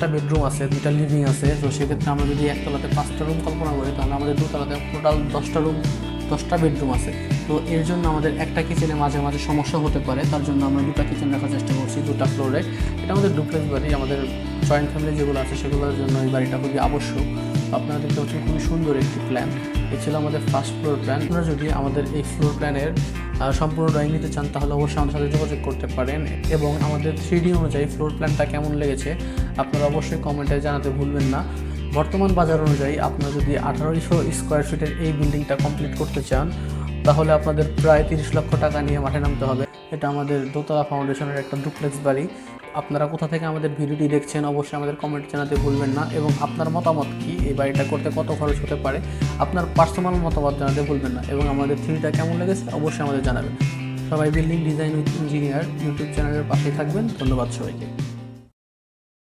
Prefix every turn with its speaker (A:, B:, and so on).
A: 10টা বেডরুম আছে, 2টা লিভিং আছে। তো সেক্ষেত্রে আমরা যদি একতলাতে 5টা রুম কল্পনা করি, তাহলে আমাদের দোতলাতে টোটাল 10টা রুম, 10টা বেডরুম আছে। তো এর জন্য আমাদের একটা কিচেনে মাঝে মাঝে সমস্যা হতে পারে, তার জন্য আমরা 2টা কিচেন রাখার চেষ্টা করছি 2টা ফ্লোরে। এটা আমাদের ডুপ্লেক্স বাড়ি, আমাদের জয়েন্ট ফ্যামিলি যেগুলো আছে সেগুলোর জন্য এই বাড়িটা খুবই আবশ্যক। আপনারা দেখতে পাচ্ছেন খুবই সুন্দর একটি প্ল্যান। এ ছিল আমাদের ফার্স্ট ফ্লোর প্ল্যান। আপনারা যদি আমাদের এই ফ্লোর প্ল্যানের সম্পূর্ণ ড্রয়িং নিতে চান তাহলে অবশ্যই আমাদের সাথে যোগাযোগ করতে পারেন, এবং আমাদের 3D অনুযায়ী ফ্লোর প্ল্যানটা কেমন লেগেছে আপনারা অবশ্যই কমেন্টে জানাতে ভুলবেন না। বর্তমান বাজার অনুযায়ী আপনারা যদি 1800 স্কোয়ার ফিটের এই বিল্ডিংটা কমপ্লিট করতে চান তাহলে আপনাদের প্রায় 30 লক্ষ টাকা নিয়ে মাঠে নামতে হবে। এটা আমাদের দোতলা ফাউন্ডেশনের একটা ডুপ্লেক্স বাড়ি। আপনারা কোথা থেকে আমাদের ভিডিওটি দেখছেন অবশ্যই আমাদের কমেন্ট জানাতে ভুলবেন না, এবং আপনার মতামত কি, এই বাড়িটা করতে কত খরচ হতে পারে আপনার পার্সোনাল মতামত জানাতে ভুলবেন না, এবং আমাদের থ্রিটা কেমন লেগেছে অবশ্যই আমাদের জানাবেন। সবাই building design with engineer YouTube চ্যানেলের পাশেই থাকবেন। ধন্যবাদ সবাইকে।